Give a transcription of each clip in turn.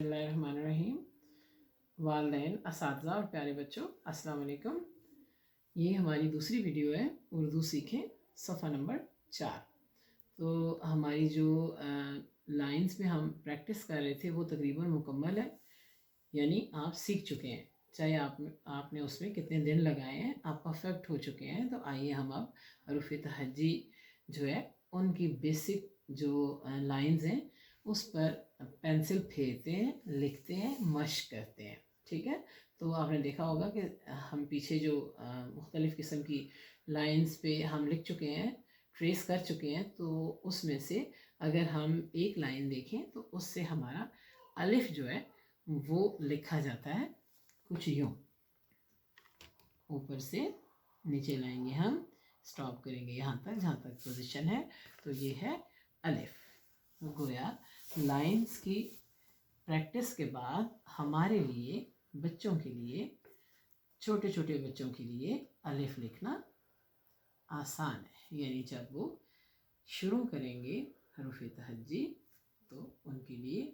बिस्मिल्लाहिर्रहमानिर्रहीम। वालिदैन, असातिज़ा और प्यारे बच्चों, अस्सलाम वालेकुम। ये हमारी दूसरी वीडियो है उर्दू सीखें सफ़ा नंबर 4। तो हमारी जो लाइंस में हम प्रैक्टिस कर रहे थे वो तकरीबन मुकम्मल है, यानी आप सीख चुके हैं। चाहे आपने उसमें कितने दिन लगाए हैं, आप परफेक्ट हो चुके हैं। तो आइए हम अब हरूफ तहज्जी जो है उनकी बेसिक जो लाइंस हैं उस पर पेंसिल फेरते हैं, लिखते हैं, मश्क करते हैं। ठीक है, तो आपने देखा होगा कि हम पीछे जो मुख्तलिफ़ किस्म की लाइंस पे हम लिख चुके हैं, ट्रेस कर चुके हैं। तो उसमें से अगर हम एक लाइन देखें तो उससे हमारा अलिफ जो है वो लिखा जाता है कुछ यूँ। ऊपर से नीचे लाएंगे, हम स्टॉप करेंगे यहाँ तक जहाँ तक पोजीशन है, तो ये है अलिफ। गोया लाइंस की प्रैक्टिस के बाद हमारे लिए, बच्चों के लिए, छोटे छोटे बच्चों के लिए अलिफ लिखना आसान है। यानी जब वो शुरू करेंगे हरूफ तहज्जी तो उनके लिए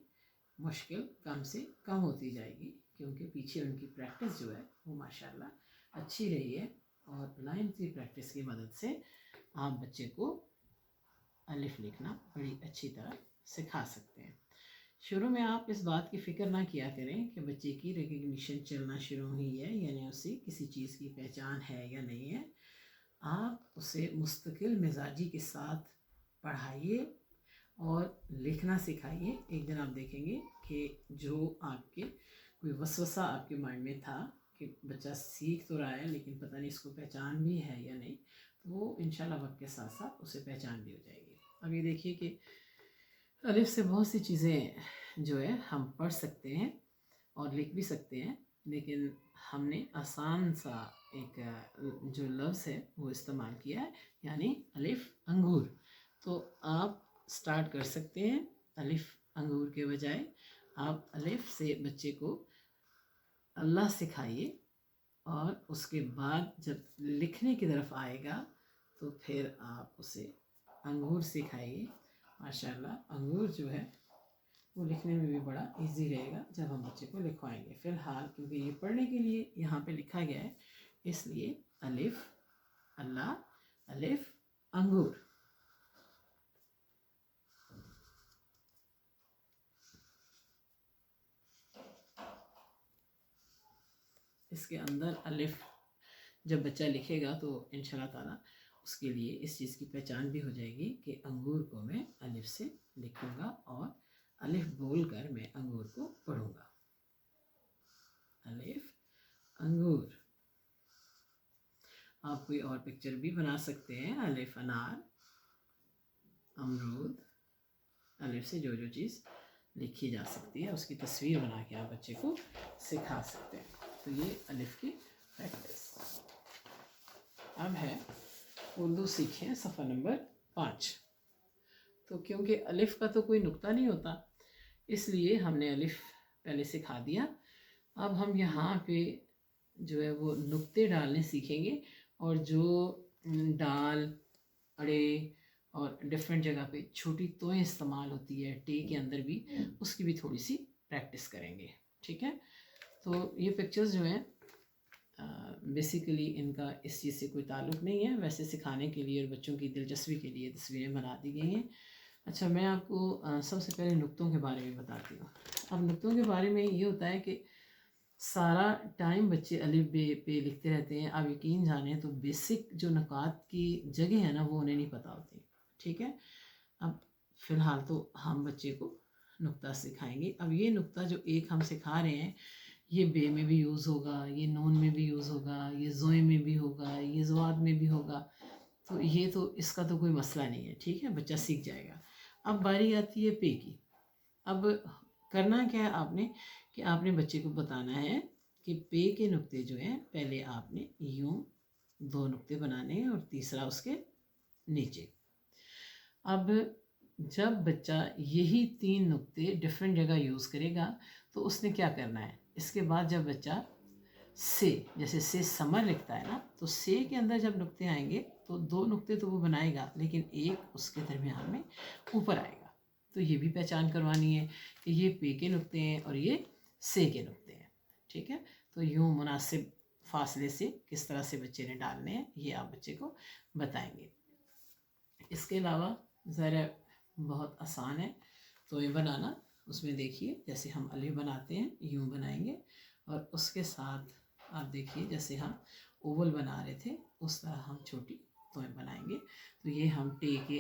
मुश्किल कम से कम होती जाएगी, क्योंकि पीछे उनकी प्रैक्टिस जो है वो माशाल्लाह अच्छी रही है। और लाइन की प्रैक्टिस की मदद से आप बच्चे को अलिफ लिखना बड़ी अच्छी तरह सिखा सकते हैं। शुरू में आप इस बात की फ़िक्र ना किया करें कि बच्चे की रिकग्निशन चलना शुरू हुई है, यानी उसे किसी चीज़ की पहचान है या नहीं है। आप उसे मुस्तकिल मिजाजी के साथ पढ़ाइए और लिखना सिखाइए। एक दिन आप देखेंगे कि जो आपके कोई वसवसा आपके माइंड में था कि बच्चा सीख तो रहा है लेकिन पता नहीं इसको पहचान भी है या नहीं, तो वो इंशाल्लाह वक्त के साथ साथ उसे पहचान भी हो जाएगी। अब ये देखिए कि अलिफ से बहुत सी चीज़ें जो है हम पढ़ सकते हैं और लिख भी सकते हैं, लेकिन हमने आसान सा एक जो लफ्ज़ है वो इस्तेमाल किया है, यानी अलिफ अंगूर। तो आप स्टार्ट कर सकते हैं अलिफ अंगूर के बजाय आप अलिफ से बच्चे को अल्लाह सिखाइए, और उसके बाद जब लिखने की तरफ आएगा तो फिर आप उसे अंगूर सिखाइए। माशाल्लाह अंगूर जो है वो लिखने में भी बड़ा इजी रहेगा जब हम बच्चे को लिखवाएंगे। फ़िलहाल क्योंकि ये पढ़ने के लिए यहाँ पे लिखा गया है, इसलिए अलिफ अल्लाह, अलिफ अंगूर। इसके अंदर अलिफ जब बच्चा लिखेगा तो इंशाल्लाह ताला उसके लिए इस चीज़ की पहचान भी हो जाएगी कि अंगूर को मैं अलिफ से लिखूँगा और अलिफ बोल कर मैं अंगूर को पढ़ूँगा। अलिफ अंगूर। आप कोई और पिक्चर भी बना सकते हैं, अलिफ अनार, अमरूद। अलिफ से जो जो चीज़ लिखी जा सकती है उसकी तस्वीर बना के आप बच्चे को सिखा सकते हैं। तो ये अलिफ की प्रैक्टिस। अब है उर्दू सीखें सफ़ा नंबर 5। तो क्योंकि अलिफ का तो कोई नुक्ता नहीं होता, इसलिए हमने अलिफ पहले सिखा दिया। अब हम यहाँ पे जो है वो नुक्ते डालने सीखेंगे, और जो डाल, अड़े और डिफरेंट जगह पे छोटी तोएं इस्तेमाल होती है टे के अंदर भी, उसकी भी थोड़ी सी प्रैक्टिस करेंगे। ठीक है, तो ये पिक्चर्स जो हैं बेसिकली इनका इस चीज़ से कोई ताल्लुक़ नहीं है, वैसे सिखाने के लिए और बच्चों की दिलचस्पी के लिए तस्वीरें बना दी गई हैं। अच्छा, मैं आपको सबसे पहले नुक्तों के बारे में बताती हूँ। अब नुक्तों के बारे में ये होता है कि सारा टाइम बच्चे अलिफ बे पे लिखते रहते हैं। आप यकीन जाने तो बेसिक जो नुकात की जगह है ना वो उन्हें नहीं पता होती। ठीक है, अब फ़िलहाल तो हम बच्चे को नुक्ता सिखाएंगे। अब ये नुक्ता जो एक हम सिखा रहे हैं ये बे में भी यूज़ होगा, ये नून में भी यूज़ होगा, ये ज़ोए में भी होगा, ये ज़वाद में भी होगा। तो ये तो इसका तो कोई मसला नहीं है। ठीक है, बच्चा सीख जाएगा। अब बारी आती है पे की। अब करना क्या है आपने कि आपने बच्चे को बताना है कि पे के नुक्ते जो हैं पहले आपने यूँ 2 नुक्ते बनाने हैं और तीसरा उसके नीचे। अब जब बच्चा यही 3 नुक्ते डिफरेंट जगह यूज़ करेगा तो उसने क्या करना है, इसके बाद जब बच्चा से, जैसे से समर लिखता है ना, तो से के अंदर जब नुक्ते आएंगे तो 2 नुक्ते तो वो बनाएगा, लेकिन एक उसके दरमियान में ऊपर आएगा। तो ये भी पहचान करवानी है कि ये पे के नुक्ते हैं और ये से के नुक्ते हैं। ठीक है, तो यूँ मुनासिब फासले से किस तरह से बच्चे ने डालने हैं ये आप बच्चे को बताएंगे। इसके अलावा ज़रा बहुत आसान है तो ये बनाना। उसमें देखिए जैसे हम अलिफ बनाते हैं यूँ बनाएंगे, और उसके साथ आप देखिए जैसे हम ओवल बना रहे थे उस तरह हम छोटी तोएं बनाएंगे। तो ये हम टे के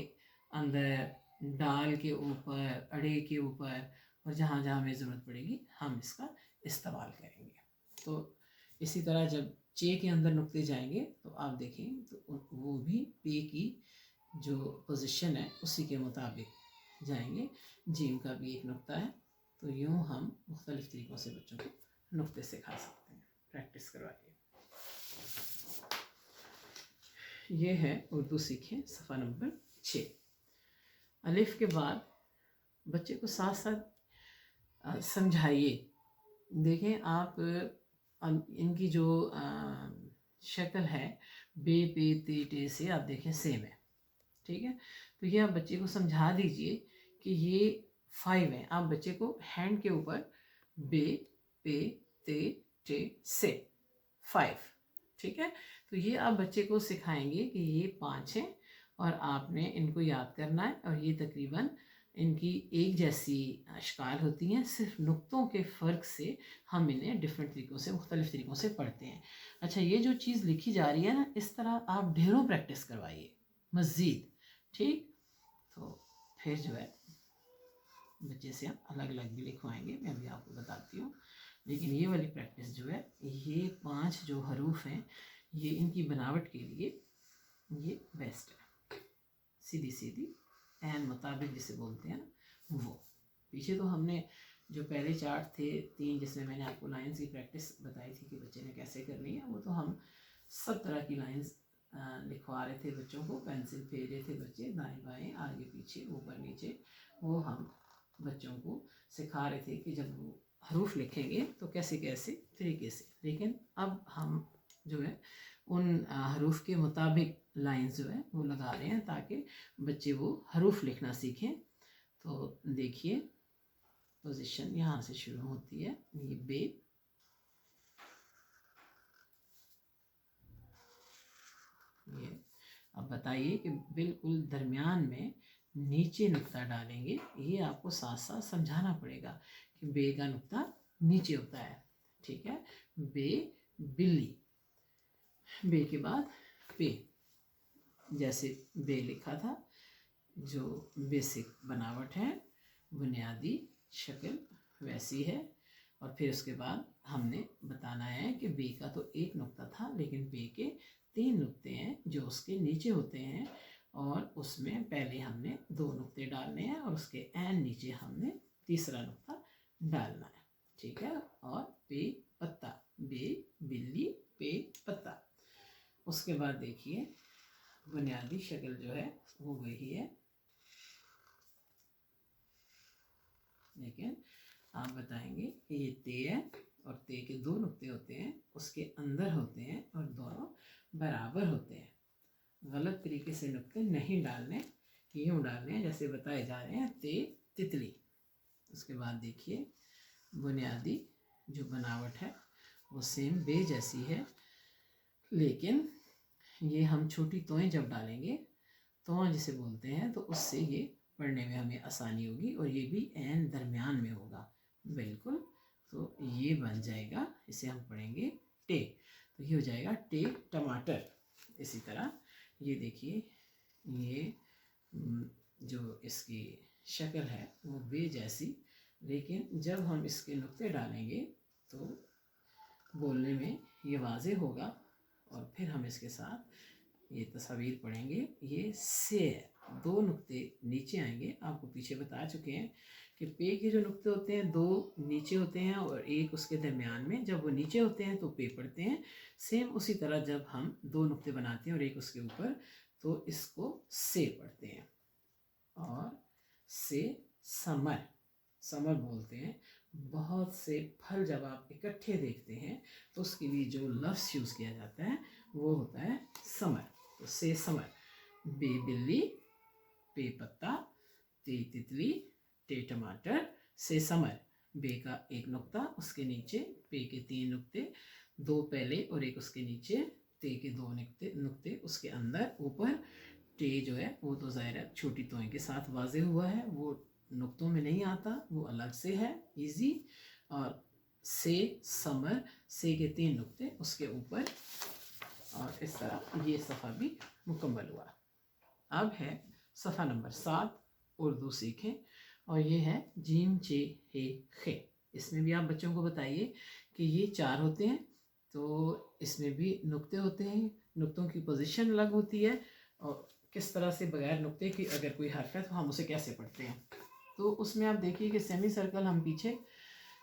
अंदर, डाल के ऊपर, अड़े के ऊपर, और जहाँ जहाँ हमें ज़रूरत पड़ेगी हम इसका इस्तेमाल करेंगे। तो इसी तरह जब चे के अंदर नुक्ते जाएंगे तो आप देखें तो वो भी पे की जो पोजीशन है उसी के मुताबिक जाएंगे। जीम का भी एक नुक्ता है। तो यूँ हम मुख्तलिफ़ तरीक़ों से बच्चों को नुक्ते सिखा सकते हैं। प्रैक्टिस करवाइए। ये है उर्दू सीखें सफ़ा नंबर 6। अलिफ के बाद बच्चे को साथ साथ समझाइए। देखें आप इनकी जो शक्ल है बे पे ते टे से आप देखें सेम है। ठीक है, तो ये आप बच्चे को समझा दीजिए कि ये 5 है। आप बच्चे को हैंड के ऊपर बे पे ते टे से 5, ठीक है, तो ये आप बच्चे को सिखाएंगे कि ये 5 हैं और आपने इनको याद करना है। और ये तकरीबन इनकी एक जैसी अशकाल होती हैं, सिर्फ नुक्तों के फ़र्क से हम इन्हें डिफरेंट तरीक़ों से, मुख्तलिफ़ तरीक़ों से पढ़ते हैं। अच्छा, ये जो चीज़ लिखी जा रही है ना, इस तरह आप ढेरों प्रैक्टिस करवाइए मज़ीद। ठीक, तो फिर जो है बच्चे से हम अलग अलग भी लिखवाएंगे, मैं भी आपको बताती हूँ। लेकिन ये वाली प्रैक्टिस जो है, ये 5 जो हरूफ हैं ये इनकी बनावट के लिए ये बेस्ट है। सीधी सीधी एन मुताबिक जिसे बोलते हैं ना वो। पीछे तो हमने जो पहले चार्ट थे 3 जिसमें मैंने आपको लाइंस की प्रैक्टिस बताई थी कि बच्चे ने कैसे करनी है, वो तो हम सब तरह की लाइंस लिखवा रहे थे बच्चों को, पेंसिल फेर रहे थे बच्चे दाएं बाएं आगे पीछे ऊपर नीचे, वो हम बच्चों को सिखा रहे थे कि जब वो हरूफ लिखेंगे तो कैसे कैसे तरीके से। लेकिन अब हम जो है उन हरूफ के मुताबिक लाइंस जो है वो लगा रहे हैं ताकि बच्चे वो हरूफ लिखना सीखें। तो देखिए पोजीशन यहाँ से शुरू होती है, ये बे, ये अब बताइए कि बिल्कुल दरमियान में नीचे नुक्ता डालेंगे। ये आपको साथ साथ समझाना पड़ेगा कि बे का नुक्ता नीचे होता है। ठीक है, बे बिल्ली, बे के बाद पे, जैसे बे लिखा था, जो बेसिक बनावट है, बुनियादी शक्ल वैसी है। और फिर उसके बाद हमने बताना है कि बे का तो एक नुक्ता था, लेकिन बे के 3 नुक्ते हैं जो उसके नीचे होते हैं, और उसमें पहले हमने 2 नुक्ते डालने हैं और उसके एन नीचे हमने तीसरा नुक्ता डालना है। ठीक है, और पे पत्ता, बे बिल्ली पे पत्ता। उसके बाद देखिए बुनियादी शक्ल जो है वो वही है, लेकिन आप बताएंगे कि ये ते है और ते के 2 नुक्ते होते हैं, उसके अंदर होते हैं और दोनों बराबर होते हैं। गलत तरीके से नुक्ते नहीं डालने, यूँ डालने हैं जैसे बताए जा रहे हैं, ते तितली। उसके बाद देखिए बुनियादी जो बनावट है वो सेम बे जैसी है, लेकिन ये हम छोटी तोएं जब डालेंगे, तों जिसे बोलते हैं, तो उससे ये पढ़ने में हमें आसानी होगी और ये भी एन दरमियान में होगा बिल्कुल। तो ये बन जाएगा, इसे हम पढ़ेंगे टे, तो ये हो जाएगा टे टमाटर। इसी तरह ये देखिए, ये जो इसकी शक्ल है वो बे जैसी, लेकिन जब हम इसके नुक्ते डालेंगे तो बोलने में ये वाज़े होगा। और फिर हम इसके साथ ये तस्वीर पढ़ेंगे, ये से 2 नुक्ते नीचे आएंगे। आपको पीछे बता चुके हैं कि पे के जो नुक्ते होते हैं 2 नीचे होते हैं और एक उसके दरमियान में, जब वो नीचे होते हैं तो पे पढ़ते हैं। सेम उसी तरह जब हम 2 नुक्ते बनाते हैं और एक उसके ऊपर, तो इसको से पढ़ते हैं। और से समर, समर बोलते हैं। बहुत से फल जब आप इकट्ठे देखते हैं तो उसके लिए जो लफ्ज़ यूज़ किया जाता है वो होता है समर। तो से समर, बे बिल्ली, पे पत्ता, ते तितली, टे टमाटर, से समर, बे का एक नुक्ता, उसके नीचे पे के 3 नुक्ते, 2 पहले और एक उसके नीचे, ते के 2 नुक्ते उसके अंदर, ऊपर टे जो है वो तो ज़ाहिर है छोटी तोएं के साथ वाजे हुआ है, वो नुक्तों में नहीं आता, वो अलग से है, इजी। और से समर, से के 3 नुक्ते उसके ऊपर, और इस तरह ये सफ़ा भी मुकम्मल हुआ। अब है सफ़ा नंबर 7, उर्दू सीखें, और ये है जीम चे हे खे। इसमें भी आप बच्चों को बताइए कि ये 4 होते हैं, तो इसमें भी नुक्ते होते हैं, नुक्तों की पोजीशन अलग होती है, और किस तरह से बगैर नुक्ते की अगर कोई हर्फ है तो हम उसे कैसे पढ़ते हैं। तो उसमें आप देखिए कि सेमी सर्कल हम पीछे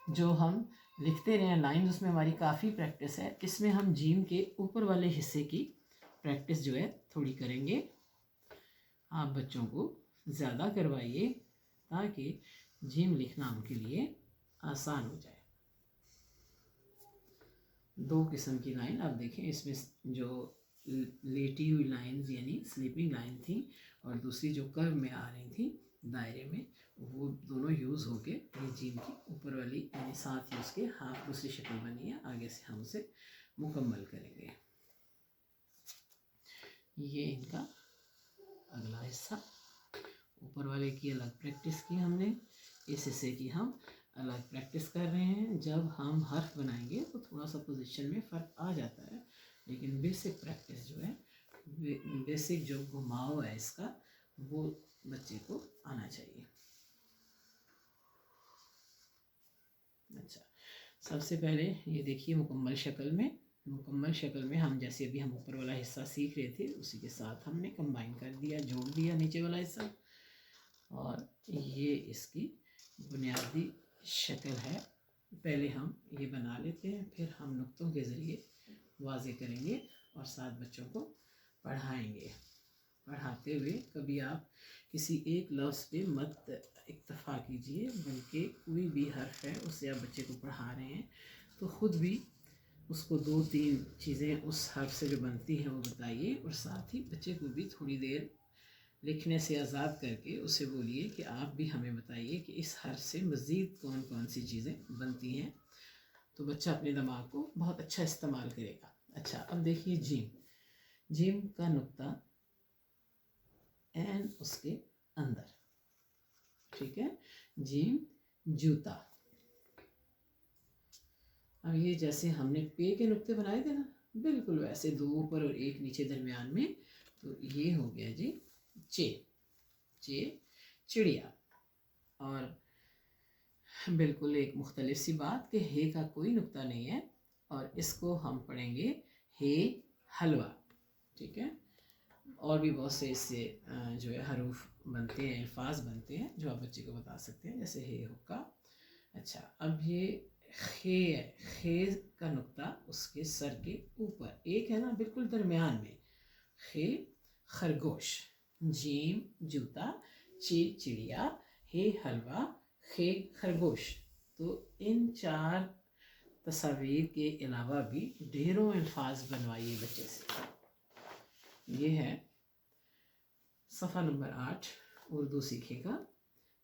जो हम लिखते रहे हैं लाइन, उसमें हमारी काफ़ी प्रैक्टिस है। इसमें हम जीम के ऊपर वाले हिस्से की प्रैक्टिस जो है थोड़ी करेंगे। आप बच्चों को ज़्यादा करवाइए ताकि जीम लिखना उनके लिए आसान हो जाए। 2 किस्म की लाइन आप देखें, इसमें जो लेटी हुई लाइंस यानी स्लीपिंग लाइन थी, और दूसरी जो कर्व में आ रही थी दायरे में, वो दोनों यूज़ होके ये जीम की ऊपर वाली यानी 7 यूज़ के हाफ दूसरी शक्ल बनी है। आगे से हम उसे मुकम्मल करेंगे। ये इनका अगला हिस्सा, ऊपर वाले की अलग प्रैक्टिस की हमने, इस हिस्से की हम अलग प्रैक्टिस कर रहे हैं। जब हम हर्फ बनाएंगे तो थोड़ा सा पोजीशन में फ़र्क आ जाता है, लेकिन बेसिक प्रैक्टिस जो है, बेसिक जो घुमाव है इसका, वो बच्चे को आना चाहिए। अच्छा, सबसे पहले ये देखिए मुकम्मल शक्ल में हम जैसे अभी हम ऊपर वाला हिस्सा सीख रहे थे उसी के साथ हमने कंबाइन कर दिया, जोड़ दिया नीचे वाला हिस्सा, और ये इसकी बुनियादी शक्ल है। पहले हम ये बना लेते हैं, फिर हम नुक्तों के ज़रिए वाज़े करेंगे और साथ बच्चों को पढ़ाएंगे। पढ़ाते हुए कभी आप किसी एक लफ्ज़ पे मत इक्तफ़ा कीजिए, बल्कि कोई भी हर्फ है उससे आप बच्चे को पढ़ा रहे हैं तो ख़ुद भी उसको 2-3 चीज़ें उस हर्फ से जो बनती हैं वो बताइए, और साथ ही बच्चे को भी थोड़ी देर लिखने से आज़ाद करके उससे बोलिए कि आप भी हमें बताइए कि इस हर्फ से मज़ीद कौन कौन सी चीज़ें बनती हैं, तो बच्चा अपने दिमाग को बहुत अच्छा इस्तेमाल करेगा। अच्छा, अब देखिए जीम का नुक्ता एन उसके अंदर, ठीक है, जीम जूता। अब ये जैसे हमने पे के नुक्ते बनाए थे ना, बिल्कुल वैसे 2 ऊपर और 1 नीचे दरमियान में, तो ये हो गया जी चे चिड़िया। और बिल्कुल एक मुख्तलिफ सी बात कि हे का कोई नुक्ता नहीं है, और इसको हम पढ़ेंगे हे हलवा, ठीक है। और भी बहुत से इससे जो है हरूफ बनते हैं, अल्फाज बनते हैं जो आप बच्चे को बता सकते हैं, जैसे हे हुक्का। अच्छा, अब ये खे है, खे का नुक्ता उसके सर के ऊपर एक है ना, बिल्कुल दरमियान में, खे खरगोश, जीम जूता, चे चिड़िया, हे हलवा, खे खरगोश। तो इन 4 तस्वीर के अलावा भी ढेरों अल्फाज बनवाइए बच्चे से। ये है सफ़ा नंबर 8, उर्दू सीखेगा।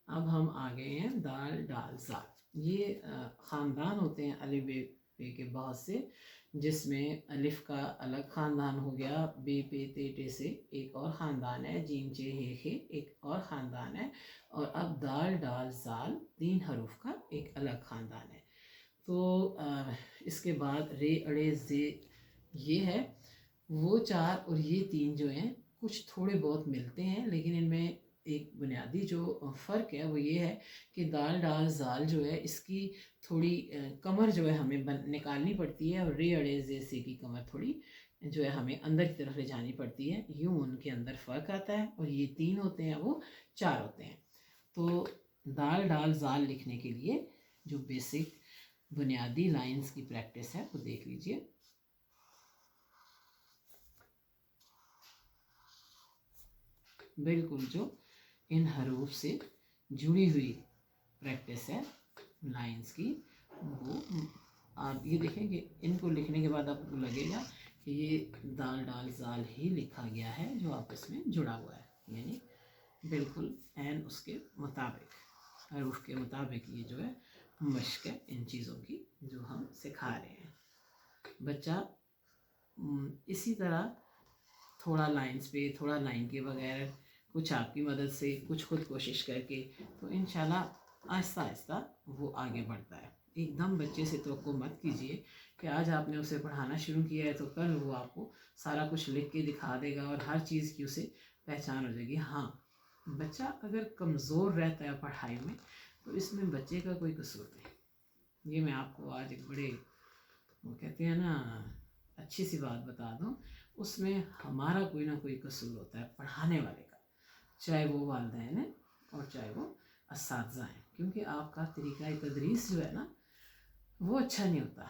अब हम आ गए हैं दाल डाल ज़ाल। ये ख़ानदान होते हैं अलिफ बे के बहुत से, जिसमें अलिफ का अलग ख़ानदान हो गया, बे पे ते टे से एक और ख़ानदान है, जीम चे हे खे एक और ख़ानदान है, और अब दाल डाल ज़ाल 3 हरूफ का एक अलग ख़ानदान है। तो इसके बाद रे अड़े जे, ये है वो 4 और ये 3 जो हैं कुछ थोड़े बहुत मिलते हैं, लेकिन इनमें एक बुनियादी जो फ़र्क है वो ये है कि दाल डाल ज़ाल जो है इसकी थोड़ी कमर जो है हमें निकालनी पड़ती है, और रे अड़े जे से की कमर थोड़ी जो है हमें अंदर की तरफ ले जानी पड़ती है। यूँ उनके अंदर फ़र्क आता है, और ये 3 होते हैं वो 4 होते हैं। तो दाल डाल ज़ाल लिखने के लिए जो बेसिक बुनियादी लाइंस की प्रैक्टिस है वो देख लीजिए। बिल्कुल जो इन हरूफ से जुड़ी हुई प्रैक्टिस है लाइंस की, वो आप ये देखें कि इनको लिखने के बाद आपको लगेगा कि ये दाल डाल ज़ाल ही लिखा गया है जो आपस में जुड़ा हुआ है, यानी बिल्कुल एन उसके मुताबिक। और उसके मुताबिक ये जो है मश्क है इन चीज़ों की जो हम सिखा रहे हैं। बच्चा इसी तरह थोड़ा लाइंस पे, थोड़ा लाइन के बगैर, कुछ आपकी मदद से, कुछ खुद कोशिश करके, तो इंशाल्लाह आहिस्ता आहिस्ता वो आगे बढ़ता है। एकदम बच्चे से तवक्को मत कीजिए कि आज आपने उसे पढ़ाना शुरू किया है तो कल वो आपको सारा कुछ लिख के दिखा देगा और हर चीज़ की उसे पहचान हो जाएगी। हाँ, बच्चा अगर कमज़ोर रहता है पढ़ाई में तो इसमें बच्चे का कोई कसूर नहीं। ये मैं आपको आज एक बड़े, वो कहते हैं ना, अच्छी सी बात बता दूं, उसमें हमारा कोई ना कोई कसूर होता है पढ़ाने वाले का, चाहे वो वालिदैन हैं और चाहे वो असातिज़ा हैं। क्योंकि आपका तरीक़ा तदरीस जो है ना वो अच्छा नहीं होता,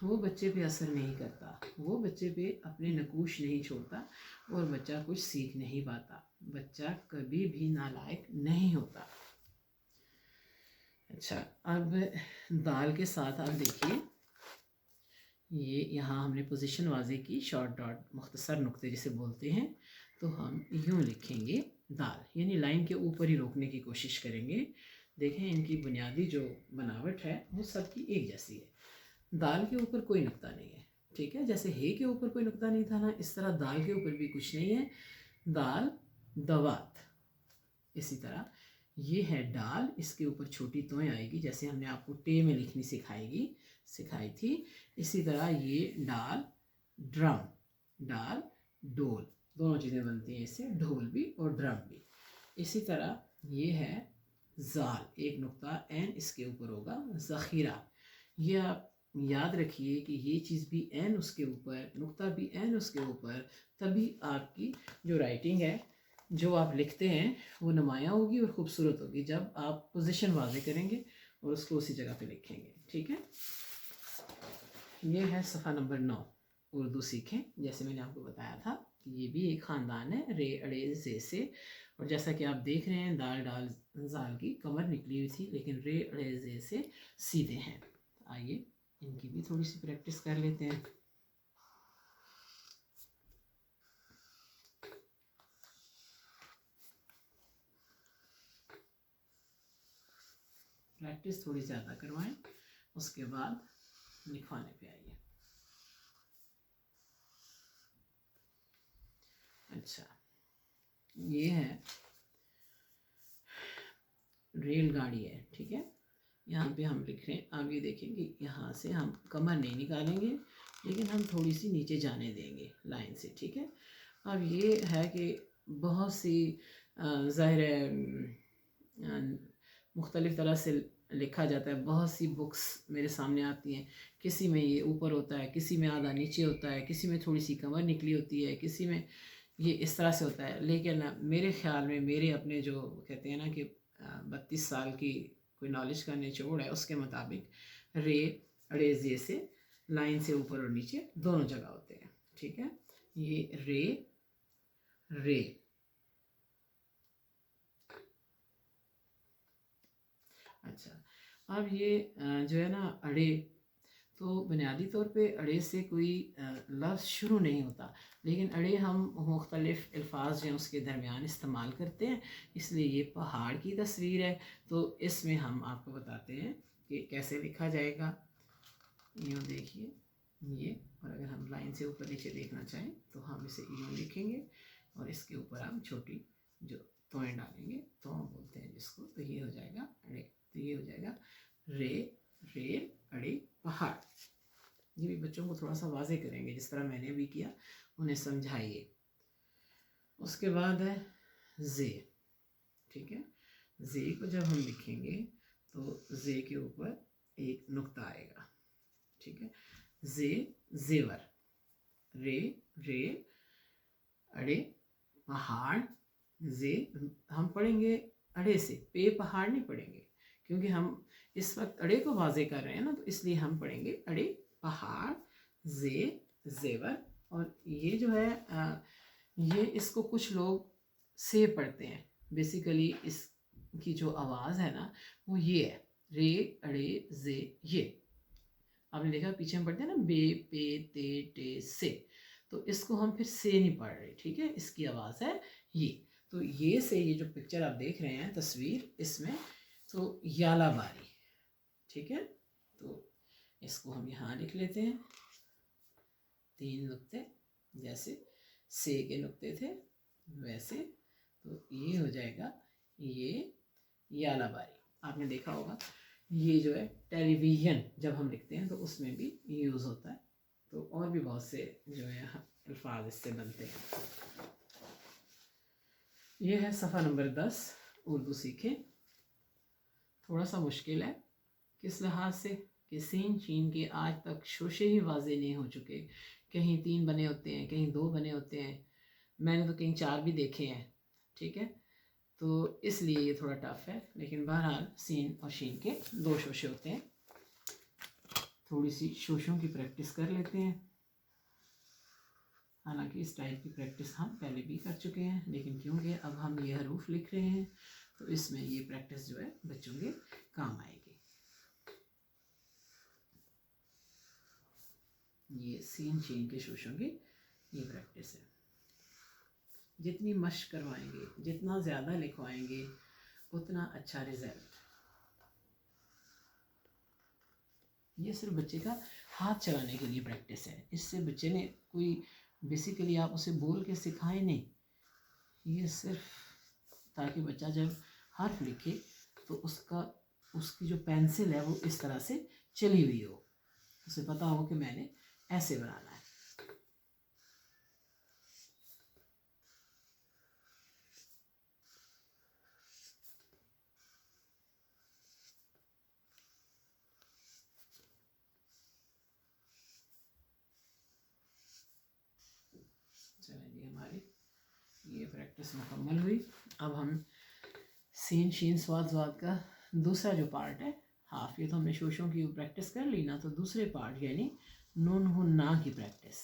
वो बच्चे पे असर नहीं करता, वो बच्चे पे अपने नकूश नहीं छोड़ता और बच्चा कुछ सीख नहीं पाता। बच्चा कभी भी नालायक नहीं होता। अच्छा, अब दाल के साथ आप देखिए, ये यहाँ हमने पोजीशन वाज़े की, शॉर्ट डॉट, मुख्तसर नुक्ते जिसे बोलते हैं, तो हम यूँ लिखेंगे दाल, यानी लाइन के ऊपर ही रोकने की कोशिश करेंगे। देखें इनकी बुनियादी जो बनावट है वो सबकी एक जैसी है। दाल के ऊपर कोई नुक्ता नहीं है, ठीक है। जैसे हे के ऊपर कोई नुक्ता नहीं था ना, इस तरह दाल के ऊपर भी कुछ नहीं है। दाल दवात, इसी तरह ये है डाल, इसके ऊपर छोटी तोएं आएगी जैसे हमने आपको टे में लिखनी सिखाई थी। इसी तरह ये डाल ड्रम, डाल डोल, दोनों चीज़ें बनती हैं इससे, ढोल भी और ड्रम भी। इसी तरह ये है जाल, एक नुक्ता एन इसके ऊपर होगा, ज़ख़ीरा। ये आप याद रखिए कि ये चीज़ भी एन उसके ऊपर, नुक्ता भी एन उसके ऊपर, तभी आपकी जो राइटिंग है, जो आप लिखते हैं वो नुमायाँ होगी और ख़ूबसूरत होगी जब आप पोजीशन वाज़े करेंगे और उसको उसी जगह पे लिखेंगे, ठीक है। ये है सफ़ा नंबर 9, उर्दू सीखें। जैसे मैंने आपको बताया था कि ये भी एक ख़ानदान है, रे अड़े जे से, और जैसा कि आप देख रहे हैं दाल डाल जाल की कमर निकली हुई थी, लेकिन रे अड़े जे से सीधे हैं। आइए इनकी भी थोड़ी सी प्रैक्टिस कर लेते हैं। प्रैक्टिस थोड़ी ज़्यादा करवाएं, उसके बाद लिखवाने पे आइए। अच्छा, ये है रेलगाड़ी है, ठीक है। यहाँ पे हम लिख रहे हैं, आप ये देखेंगे यहाँ से हम कमर नहीं निकालेंगे, लेकिन हम थोड़ी सी नीचे जाने देंगे लाइन से, ठीक है। अब ये है कि बहुत सी ज़ाहिर है मुख्तलिफ़ तरह से लिखा जाता है, बहुत सी बुक्स मेरे सामने आती हैं, किसी में ये ऊपर होता है, किसी में आधा नीचे होता है, किसी में थोड़ी सी कमर निकली होती है, किसी में ये इस तरह से होता है। लेकिन मेरे ख़्याल में, मेरे अपने जो कहते हैं ना कि 32 साल की कोई नॉलेज का निचोड़ है, उसके मुताबिक रे अड़े जे से लाइन से ऊपर और नीचे दोनों जगह होते हैं, ठीक है। ये रे रे, अच्छा, अब ये जो है ना अड़े, तो बुनियादी तौर पे अड़े से कोई लफ्ज़ शुरू नहीं होता, लेकिन अड़े हम मुख्तलिफ़ अल्फाज जो उसके दरमियान इस्तेमाल करते हैं, इसलिए ये पहाड़ की तस्वीर है। तो इसमें हम आपको बताते हैं कि कैसे लिखा जाएगा। यूँ देखिए ये, और अगर हम लाइन से ऊपर नीचे देखना चाहें तो हम इसे यूँ लिखेंगे और इसके ऊपर हम छोटी जो तोएं डालेंगे, तो हम बोलते हैं जिसको, तो ये हो जाएगा अड़े, तो ये हो जाएगा रे रेल अड़े पहाड़। ये भी बच्चों को थोड़ा सा वाज़े करेंगे जिस तरह मैंने भी किया, उन्हें समझाइए। उसके बाद है जे, ठीक है। जे को जब हम लिखेंगे तो जे के ऊपर एक नुक्ता आएगा, ठीक है। जे जेवर, रे रे अड़े पहाड़, जे हम पढ़ेंगे अड़े से, पे पहाड़ नहीं पढ़ेंगे, क्योंकि हम इस वक्त अड़े को वाज़े कर रहे हैं ना, तो इसलिए हम पढ़ेंगे अड़े पहाड़, जे जेवर। और ये जो है ये इसको कुछ लोग से पढ़ते हैं, बेसिकली इसकी जो आवाज़ है ना वो ये है, रे अड़े जे ये। आपने देखा पीछे हम पढ़ते हैं ना बे पे ते टे से, तो इसको हम फिर से नहीं पढ़ रहे, ठीक है। इसकी आवाज़ है ये। तो ये से, ये जो पिक्चर आप देख रहे हैं तस्वीर, इसमें तो यालाबारी, ठीक है। तो इसको हम यहाँ लिख लेते हैं, 3 नुक्ते, जैसे से के नुक्ते थे वैसे। तो ये हो जाएगा ये यालाबारी। आपने देखा होगा ये जो है टेलीविज़न जब हम लिखते हैं तो उसमें भी यूज़ होता है। तो और भी बहुत से जो है अल्फाज इससे बनते हैं। ये है सफ़ा नंबर 10, उर्दू सीखें। थोड़ा सा मुश्किल है, किस लिहाज से कि सीन शीन के आज तक शोशे ही वाजे नहीं हो चुके। कहीं 3 बने होते हैं, कहीं 2 बने होते हैं, मैंने तो कहीं 4 भी देखे हैं, ठीक है। तो इसलिए ये थोड़ा टफ है, लेकिन बहरहाल सीन और शीन के 2 शोशे होते हैं। थोड़ी सी शोशों की प्रैक्टिस कर लेते हैं। हालांकि इस टाइप की प्रैक्टिस हम पहले भी कर चुके हैं, लेकिन क्योंकि अब हम ये हरूफ लिख रहे हैं तो इसमें ये प्रैक्टिस जो है बच्चों के काम आएगी। ये सीन शीन के शोशों की ये प्रैक्टिस है। जितनी मश्क करवाएंगे, जितना ज़्यादा लिखवाएंगे, उतना अच्छा रिजल्ट। ये सिर्फ बच्चे का हाथ चलाने के लिए प्रैक्टिस है। इससे बच्चे ने कोई बेसिकली आप उसे बोल के सिखाएं नहीं, ये सिर्फ ताकि बच्चा जब हर्फ लिखे तो उसकी जो पेंसिल है वो इस तरह से चली हुई हो, उसे पता हो कि मैंने ऐसे बनाना है। चलिए हमारी ये प्रैक्टिस मुकम्मल हुई। अब हम सीन शीन स्वाद स्वाद का दूसरा जो पार्ट है हाफ, ये तो हमने शोशों की प्रैक्टिस कर ली ना, तो दूसरे पार्ट यानी नून गुन्ना की प्रैक्टिस।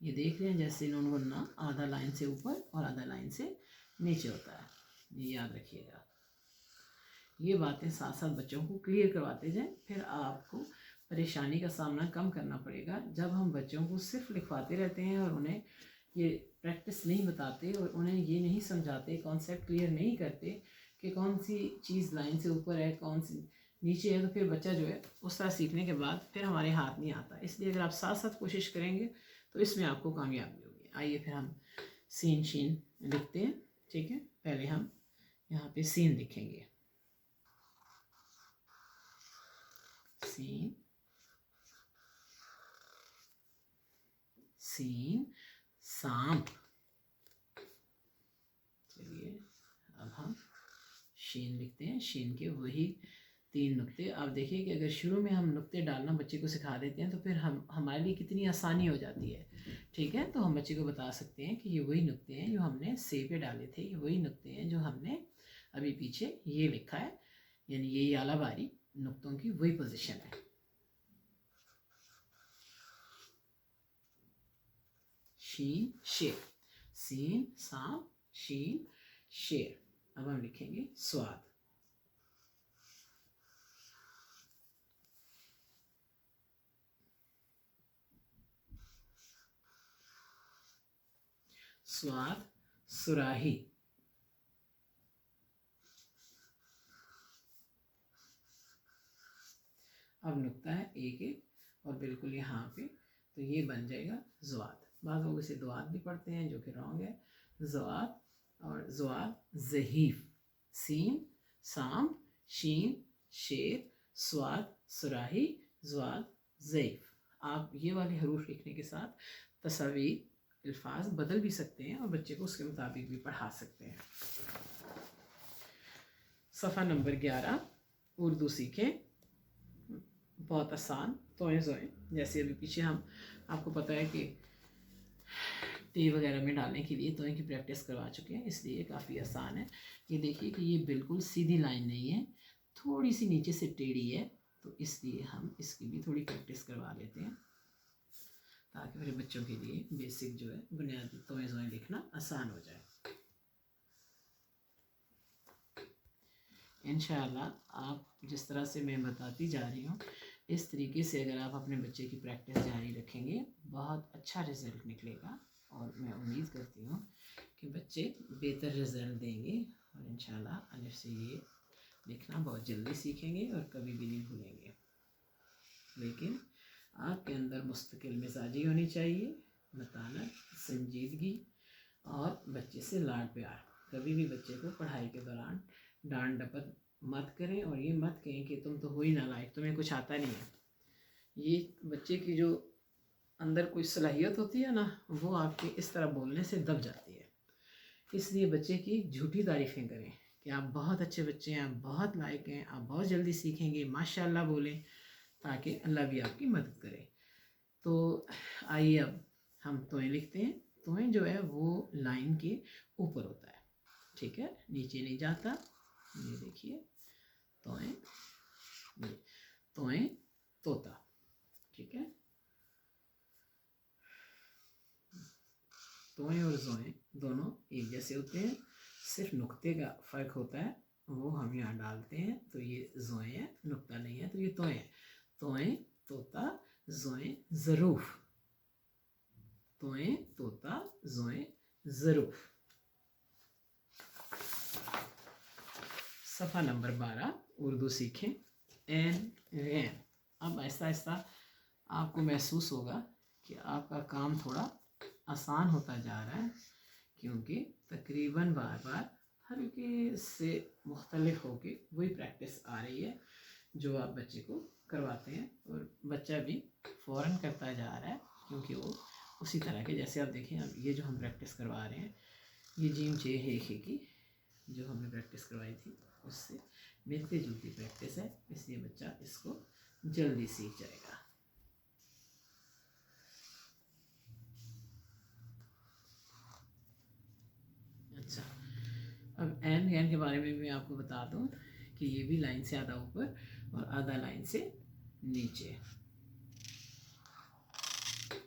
ये देख रहे हैं जैसे नून गुन्ना आधा लाइन से ऊपर और आधा लाइन से नीचे होता है, ये याद रखिएगा। ये बातें साथ साथ बच्चों को क्लियर करवाते जाएं, फिर आपको परेशानी का सामना कम करना पड़ेगा। जब हम बच्चों को सिर्फ लिखवाते रहते हैं और उन्हें ये प्रैक्टिस नहीं बताते और उन्हें ये नहीं समझाते, कॉन्सेप्ट क्लियर नहीं करते कि कौन सी चीज़ लाइन से ऊपर है, कौन सी नीचे है, तो फिर बच्चा जो है उस तरह सीखने के बाद फिर हमारे हाथ नहीं आता। इसलिए अगर आप साथ साथ कोशिश करेंगे तो इसमें आपको कामयाबी होगी। आइए फिर हम सीन शीन लिखते हैं, ठीक है। पहले हम यहाँ पे सीन लिखेंगे, सीन, सीन सांप। चलिए अब हम शीन लिखते हैं, शीन के वही 3 नुक्ते। आप देखिए कि अगर शुरू में हम नुक्ते डालना बच्चे को सिखा देते हैं तो फिर हमारे लिए कितनी आसानी हो जाती है, ठीक है। तो हम बच्चे को बता सकते हैं कि ये वही नुक्ते हैं जो हमने से पे डाले थे, ये वही नुक्ते हैं जो हमने अभी पीछे ये लिखा है, यानी ये यालाबारी नुक्तों की वही पोजीशन है। शीन शेर, सीन सांप, शीन शेर। अब हम लिखेंगे स्वाद, स्वाद सुराही, अब नुक्ता है एक और बिल्कुल यहाँ पे, तो ये बन जाएगा ज़्वाद। बाद लोग इसे दुआत भी पढ़ते हैं जो कि रॉन्ग है। ज़्वाद और ज़्वाद ज़हीफ़, सीन साम, शीन शेर, स्वाद सुराही, ज़्वाद ज़ईफ़। आप ये वाले हरूफ लिखने के साथ तस्वीर अल्फाज बदल भी सकते हैं और बच्चे को उसके मुताबिक भी पढ़ा सकते हैं। सफ़ा नंबर 11, उर्दू सीखें। बहुत आसान, तोएं ज़ोएं, जैसे अभी पीछे हम आपको पता है कि टी वगैरह में डालने के लिए तोएं की प्रैक्टिस करवा चुके हैं, इसलिए काफ़ी आसान है। ये देखिए कि ये बिल्कुल सीधी लाइन नहीं है, थोड़ी सी नीचे से टेढ़ी है, तो इसलिए हम इसकी भी थोड़ी प्रैक्टिस करवा लेते हैं ताकि मेरे बच्चों के लिए बेसिक जो है बुनियादी तोएं ज़ोएं लिखना आसान हो जाए। इंशाअल्लाह आप जिस तरह से मैं बताती जा रही हूँ इस तरीके से अगर आप अपने बच्चे की प्रैक्टिस जारी रखेंगे बहुत अच्छा रिज़ल्ट निकलेगा, और मैं उम्मीद करती हूँ कि बच्चे बेहतर रिज़ल्ट देंगे और इंशाअल्लाह अलिफ से ये लिखना बहुत जल्दी सीखेंगे और कभी भी नहीं भूलेंगे, लेकिन आपके अंदर मुस्तकिल मिजाजी होनी चाहिए, मतानत, संजीदगी और बच्चे से लाड प्यार। कभी भी बच्चे को पढ़ाई के दौरान डांट डपट मत करें और ये मत कहें कि तुम तो हो ही नालायक, तुम्हें कुछ आता नहीं है। ये बच्चे की जो अंदर कोई सलाहियत होती है ना, वो आपके इस तरह बोलने से दब जाती है। इसलिए बच्चे की झूठी तारीफ़ें करें कि आप बहुत अच्छे बच्चे हैं, आप बहुत लायक हैं, आप बहुत जल्दी सीखेंगे, माशाल्लाह बोलें, ताकि अल्लाह भी आपकी मदद करे। तो आइए अब हम तोएं लिखते हैं। तोएं जो है वो लाइन के ऊपर होता है, ठीक है, नीचे नहीं जाता। ये देखिए तोएं, ये तोएं तोता, ठीक है। तोएं और जोएं दोनों एक जैसे होते हैं, सिर्फ नुक्ते का फ़र्क होता है, वो हम यहाँ डालते हैं। तो ये जोएं है, नुक्ता नहीं है, तो ये तोएं है। तोएं तोता जोएं ज़रूफ, तोएं तोता जोएं ज़रूफ। सफ़ा नंबर 12 उर्दू सीखें। एन रैन। अब आहिस्ता आहिस्ता आपको महसूस होगा कि आपका काम थोड़ा आसान होता जा रहा है, क्योंकि तकरीबन बार बार हल्के से मुख्तलिफ होके वही प्रैक्टिस आ रही है जो आप बच्चे को करवाते हैं, और बच्चा भी फ़ौरन करता जा रहा है, क्योंकि वो उसी तरह के, जैसे आप देखें अब ये जो हम प्रैक्टिस करवा रहे हैं, ये जीम चे हे खे की जो हमने प्रैक्टिस करवाई थी उससे मिलती जुलती प्रैक्टिस है, इसलिए बच्चा इसको जल्दी सीख जाएगा। अच्छा, अब एन गैन के बारे में भी मैं आपको बता दूं कि ये भी लाइन से आधा ऊपर और आधा लाइन से नीचे।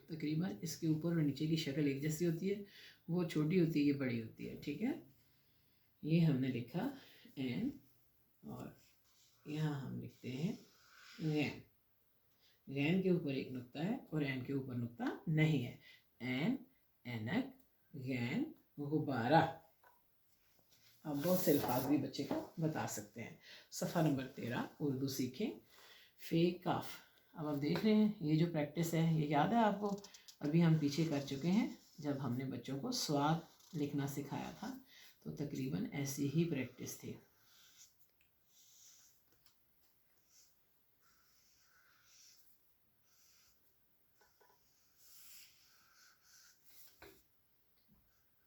तकरीबन इसके ऊपर और नीचे की शक्ल एक जैसी होती है, वो छोटी होती है, ये बड़ी होती है, ठीक है। ये हमने लिखा एन, और यहाँ हम लिखते हैं गैन। गैन के ऊपर एक नुक्ता है और एन के ऊपर नुक्ता नहीं है। एन, एनक, गैन, गुब्बारा। आप बहुत से अल्फाज भी बच्चे को बता सकते हैं। सफ़ा नंबर 13 उर्दू सीखें। फे काफ। अब आप देख रहे हैं ये जो प्रैक्टिस है, ये याद है आपको, अभी हम पीछे कर चुके हैं जब हमने बच्चों को स्वाद लिखना सिखाया था, तो तकरीबन ऐसी ही प्रैक्टिस थी।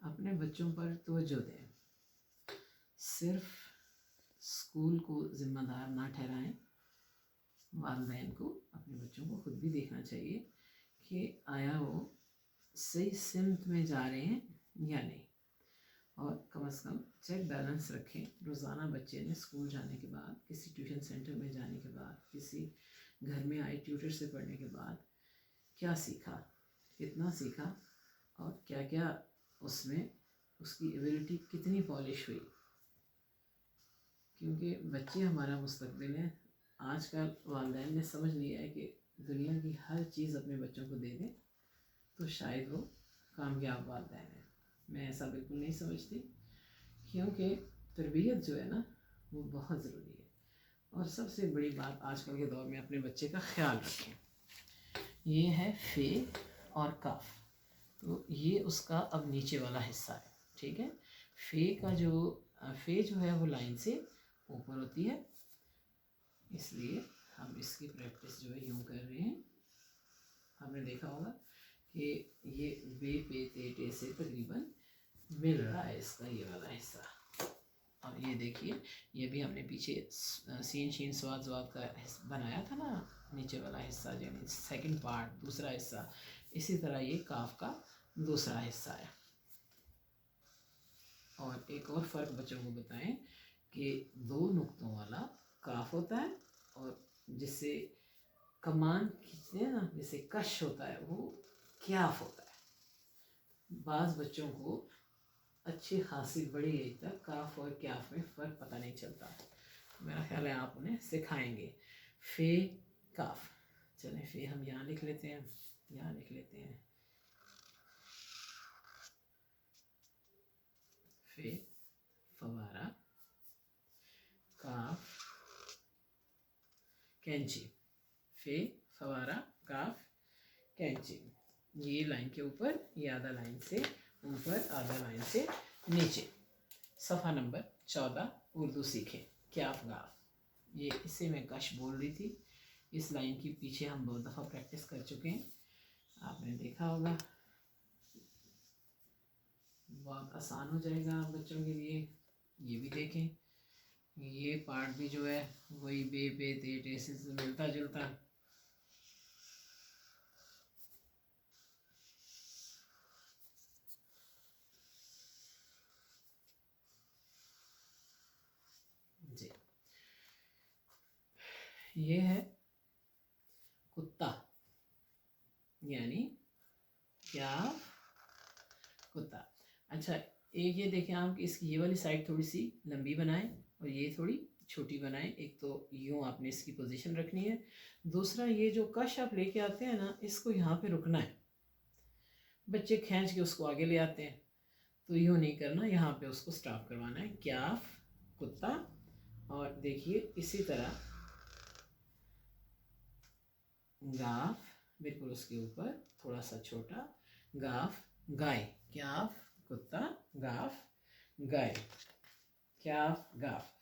अपने बच्चों पर तवज्जो दें, सिर्फ स्कूल को ज़िम्मेदार ना ठहराएं। वालिदैन को अपने बच्चों को खुद भी देखना चाहिए कि आया वो सही सिमत में जा रहे हैं या नहीं, और कम से कम चेक बैलेंस रखें। रोज़ाना बच्चे ने स्कूल जाने के बाद, किसी ट्यूशन सेंटर में जाने के बाद, किसी घर में आए ट्यूटर से पढ़ने के बाद क्या सीखा, कितना सीखा, और क्या क्या उसमें उसकी एबिलिटी कितनी पॉलिश हुई, क्योंकि बच्चे हमारा मुस्तकबिल है। आजकल वालिदैन ने समझ लिया है कि दुनिया की हर चीज़ अपने बच्चों को दे दें तो शायद वो कामयाब वालिदैन है। मैं ऐसा बिल्कुल नहीं समझती, क्योंकि तरबियत जो है ना वो बहुत ज़रूरी है। और सबसे बड़ी बात आजकल के दौर में अपने बच्चे का ख्याल रखें। ये है फे और काफ, तो ये उसका अब नीचे वाला हिस्सा है, ठीक है। फे जो है वो लाइन से ऊपर होती है, इसलिए हम इसकी प्रैक्टिस जो है यूँ कर रहे हैं। हमने देखा होगा कि ये बे पे ते टे से तकरीबन मिल रहा है इसका ये वाला हिस्सा। और ये देखिए, ये भी हमने पीछे सीन शीन स्वाद स्वाद का बनाया था ना, नीचे वाला हिस्सा, यानी सेकंड पार्ट, दूसरा हिस्सा। इसी तरह ये काफ का दूसरा हिस्सा है। और एक और फ़र्क बच्चों को बताएं कि 2 नुक्तों वाला काफ होता है, और जिससे कमान खींचते हैं ना, जैसे कश होता है, वो क्याफ होता है। बाज़ बच्चों को अच्छी खासी बड़ी एज तक काफ और क्याफ में फ़र्क पता नहीं चलता। मेरा ख्याल है आप उन्हें सिखाएंगे। फे काफ, चलें फे हम यहाँ लिख लेते हैं, यहाँ लिख लेते हैं फे फवारा, काफ कैंची, फे फवारा काफ कैंची। ये लाइन के ऊपर, ये आधा लाइन से ऊपर, आधा लाइन से नीचे। सफ़ा नंबर 14 उर्दू सीखें क्याफ गाफ। ये इसे मैं कश बोल रही थी। इस लाइन की पीछे हम बहुत दफ़ा प्रैक्टिस कर चुके हैं, आपने देखा होगा। बहुत आसान हो जाएगा बच्चों के लिए। ये भी देखें, ये पार्ट भी जो है वही बे बे ते टे से मिलता जुलता। जी, ये है कुत्ता, यानी क्या कुत्ता। अच्छा, एक ये देखें आप, इसकी ये वाली साइड थोड़ी सी लंबी बनाएं और ये थोड़ी छोटी बनाएं। एक तो यूँ आपने इसकी पोजीशन रखनी है। दूसरा, ये जो कश आप लेके आते हैं ना, इसको यहाँ पे रुकना है। बच्चे खींच के उसको आगे ले आते हैं, तो यूँ नहीं करना, यहाँ पे उसको स्टॉप करवाना है। क्याफ कुत्ता। और देखिए इसी तरह गाफ, बिल्कुल उसके ऊपर थोड़ा सा छोटा, गाफ गाय। क्याफ कुत्ता, गाफ गाय, क्याफ गाफ।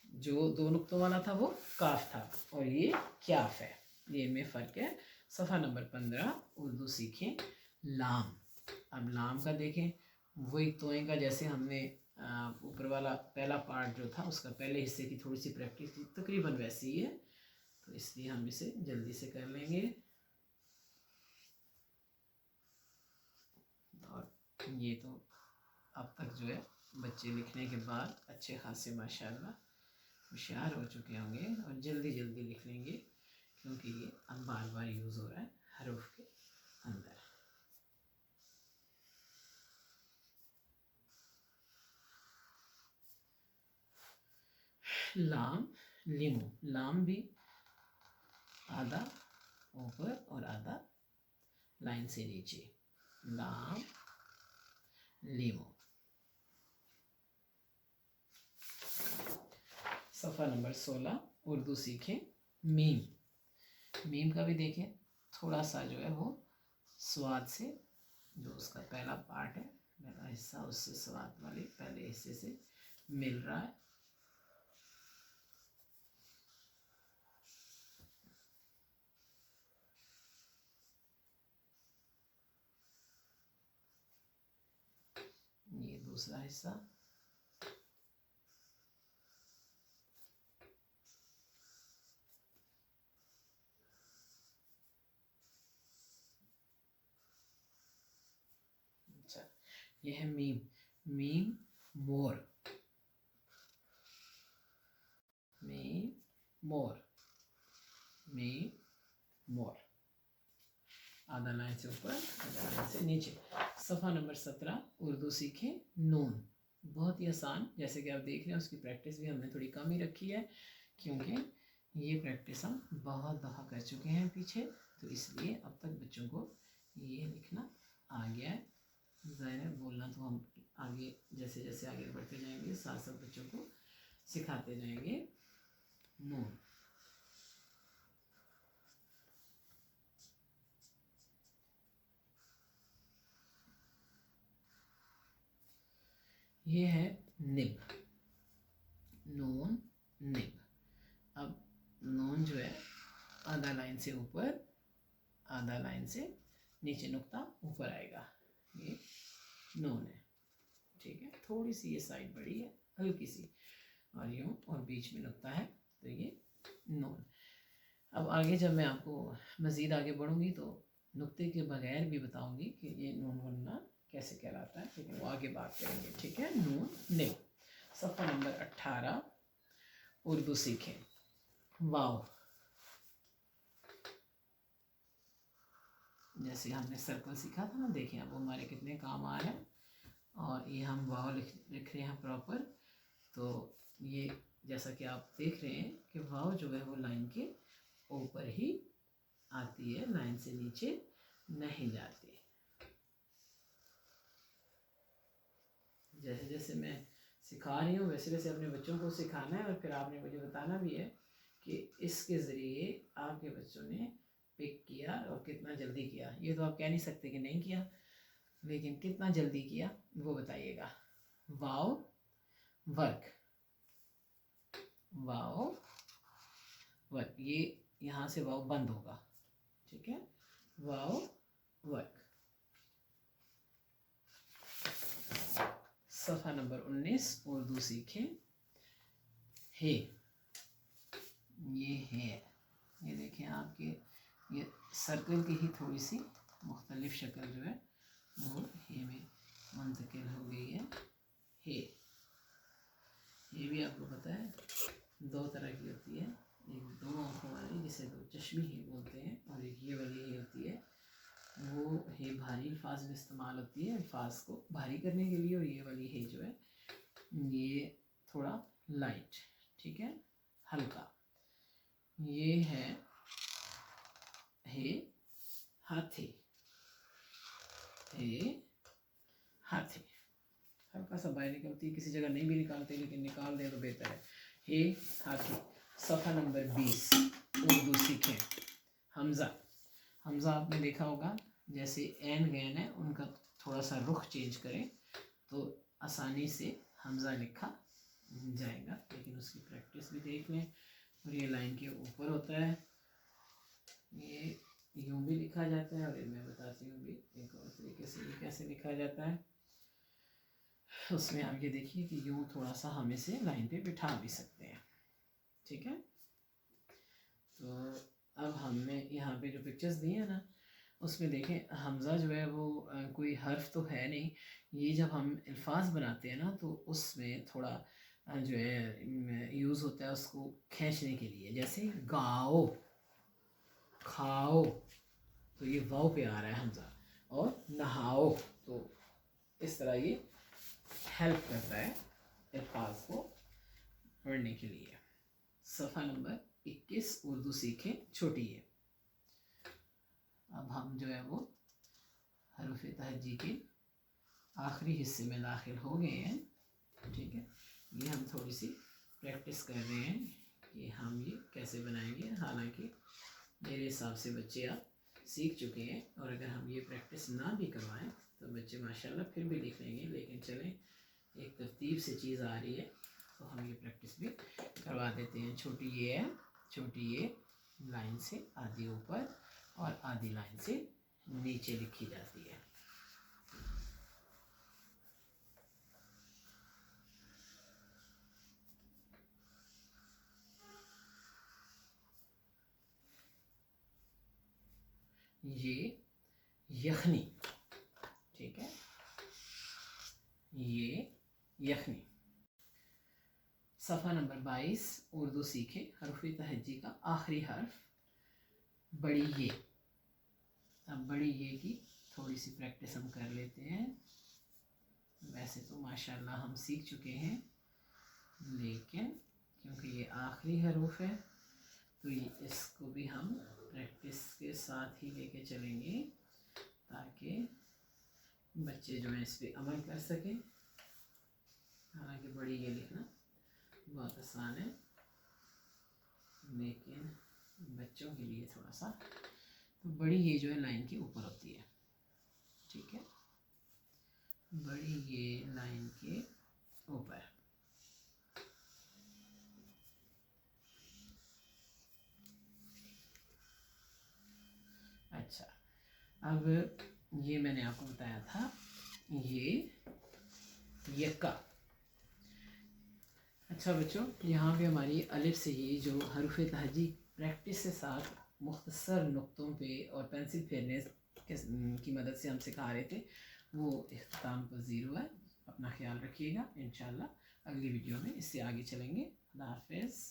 जो दो नुक्तों वाला था वो काफ था और ये क्याफ है। ये में फ़र्क है। सफ़ा नंबर 15 उर्दू सीखें लाम। अब लाम का देखें, वही तोएं का जैसे हमने ऊपर वाला पहला पार्ट जो था उसका पहले हिस्से की थोड़ी सी प्रैक्टिस की, तकरीबन वैसी ही है, तो इसलिए हम इसे जल्दी से कर लेंगे। और ये तो अब तक जो है बच्चे लिखने के बाद अच्छे खासे माशाल्लाह होशियार हो चुके होंगे और जल्दी जल्दी लिख लेंगे, क्योंकि ये अब बार बार यूज़ हो रहा है हरूफ के अंदर। लाम लिमू। लाम भी आधा ऊपर और आधा लाइन से नीचे। लाम लिमू। सफ़ा नंबर 16 उर्दू सीखें मीम। मीम का भी देखें, थोड़ा सा जो है वो स्वाद से, जो उसका पहला पार्ट है, पहला हिस्सा, उससे स्वाद वाले पहले हिस्से से मिल रहा है। ये दूसरा हिस्सा। अच्छा, ये है मीम। मीम मोर। मीम मोर। मीम मोर। आधा लाइन से ऊपर, आधा लाइन से नीचे। सफ़ा नंबर 17 उर्दू सीखें नून। बहुत ही आसान, जैसे कि आप देख रहे हैं उसकी प्रैक्टिस भी हमने थोड़ी कम ही रखी है, क्योंकि ये प्रैक्टिस हम बहुत दफ़ा कर चुके हैं पीछे, तो इसलिए अब तक बच्चों को ये लिखना आ गया है। ज़ाहिर है बोलना तो हम आगे जैसे जैसे आगे बढ़ते जाएंगे साथ साथ बच्चों को सिखाते जाएंगे। नून। ये है निब। नून निब। अब नून जो है आधा लाइन से ऊपर, आधा लाइन से नीचे, नुक्ता ऊपर आएगा, ये नून है। ठीक है, थोड़ी सी ये साइड बड़ी है, हल्की सी, और यूँ, और बीच में नुक्ता है, तो ये नून। अब आगे जब मैं आपको मज़ीद आगे बढ़ूँगी तो नुक्ते के बगैर भी बताऊँगी कि ये नून बनना कैसे कहलाता है, लेकिन वो आगे बात करेंगे। ठीक है, नून निब। सफ़ा नंबर 18 उर्दू सीखें वाव। जैसे हमने सर्कल सीखा था ना, देखें अब हमारे कितने काम आ रहे हैं। और ये हम वाव लिख रहे हैं प्रॉपर, तो ये जैसा कि आप देख रहे हैं कि वाव जो है वो लाइन के ऊपर ही आती है, लाइन से नीचे नहीं जाती। जैसे जैसे मैं सिखा रही हूँ वैसे वैसे अपने बच्चों को सिखाना है, और फिर आपने मुझे बताना भी है कि इसके ज़रिए आपके बच्चों ने पिक किया और कितना जल्दी किया। ये तो आप कह नहीं सकते कि नहीं किया, लेकिन कितना जल्दी किया वो बताइएगा। वाओ वर्क, वाओ वर्क, ये यहाँ से वाओ बंद होगा, ठीक है। Wow work. सफ़ा नंबर 19 उर्दू सीखें। हे, ये है, ये देखें आपके ये सर्कल की ही थोड़ी सी मुख्तलिफ शक्ल जो है वो हे में मुंतकिल हो गई है। हे, ये भी आपको पता है 2 तरह की होती है, एक 2 आँखों वाली जिसे 2 चश्मी ही बोलते हैं, और एक ये वाली ही होती है। वो हे भारी अल्फाज में इस्तेमाल होती है, अल्फाज को भारी करने के लिए, और ये वाली हे जो है ये थोड़ा लाइट, ठीक है, हल्का। ये है हे हाथी, हे हाथी, हल्का सा बाहर निकलती है, किसी जगह नहीं भी निकालते लेकिन निकाल दें तो बेहतर है। हे हाथी। सफ़ा नंबर 20 उर्दू सीखें। हमज़ा, हमज़ा आपने देखा होगा जैसे एन गैन है उनका थोड़ा सा रुख चेंज करें तो आसानी से हमज़ा लिखा जाएगा, लेकिन उसकी प्रैक्टिस भी देख लें। और ये लाइन के ऊपर होता है, ये यूँ भी लिखा जाता है, और मैं बताती हूँ भी एक और तरीके से ये कैसे लिखा जाता है। उसमें आप ये देखिए कि यूँ थोड़ा सा हम इसे लाइन पे बिठा भी सकते हैं, ठीक है। तो अब हमने यहाँ पे जो पिक्चर्स दी हैं ना उसमें देखें हमज़ा जो है वो कोई हर्फ तो है नहीं। ये जब हम अल्फाज बनाते हैं ना तो उसमें थोड़ा जो है यूज़ होता है उसको खींचने के लिए, जैसे गाओ, खाओ, तो ये वाव पे आ रहा है हमज़ा, और नहाओ, तो इस तरह ये हेल्प करता है अल्फाज को पढ़ने के लिए। सफ़ा नंबर 21 उर्दू सीखें छोटी है। अब हम जो है वो हरूफ तहज्जी के आखिरी हिस्से में दाखिल हो गए हैं, ठीक है। ये हम थोड़ी सी प्रैक्टिस कर रहे हैं कि हम ये कैसे बनाएंगे। हालांकि मेरे हिसाब से बच्चे आप सीख चुके हैं, और अगर हम ये प्रैक्टिस ना भी करवाएं तो बच्चे माशाल्लाह फिर भी लिख लेंगे। लेकिन चलें, एक तरतीब से चीज़ आ रही है तो हम ये प्रैक्टिस भी करवा देते हैं। छोटी ये है, छोटी ये लाइन से आधी ऊपर और आधी लाइन से नीचे लिखी जाती है। ये यखनी, ठीक है, ये यखनी। सफ़ा नंबर 22 उर्दू सीखे। हरफ तहज्जी का आखिरी हर्फ बड़ी ये। अब बड़ी ये की थोड़ी सी प्रैक्टिस हम कर लेते हैं। वैसे तो माशाल्लाह हम सीख चुके हैं, लेकिन क्योंकि ये आखिरी हरूफ है तो ये इसको भी हम प्रैक्टिस के साथ ही लेके चलेंगे ताकि बच्चे जो हैं इस पर अमल कर सकें। हालांकि बड़ी ये लिखना बहुत आसान है, लेकिन बच्चों के लिए थोड़ा सा, तो बड़ी ये जो है लाइन के ऊपर होती है, ठीक है, बड़ी ये लाइन के ऊपर। अच्छा, अब ये मैंने आपको बताया था ये यक्का। अच्छा बच्चों, यहाँ पे हमारी अलिफ से ये जो हरूफ तहज्जी प्रैक्टिस के साथ मुख्तसर नुक्तों पे और पेंसिल फेरने की मदद से हम सिखा रहे थे, वो इख्तिताम पज़ीर हुआ है। अपना ख्याल रखिएगा। इंशाल्लाह अगली वीडियो में इससे आगे चलेंगे। अल्लाह हाफ़िज़।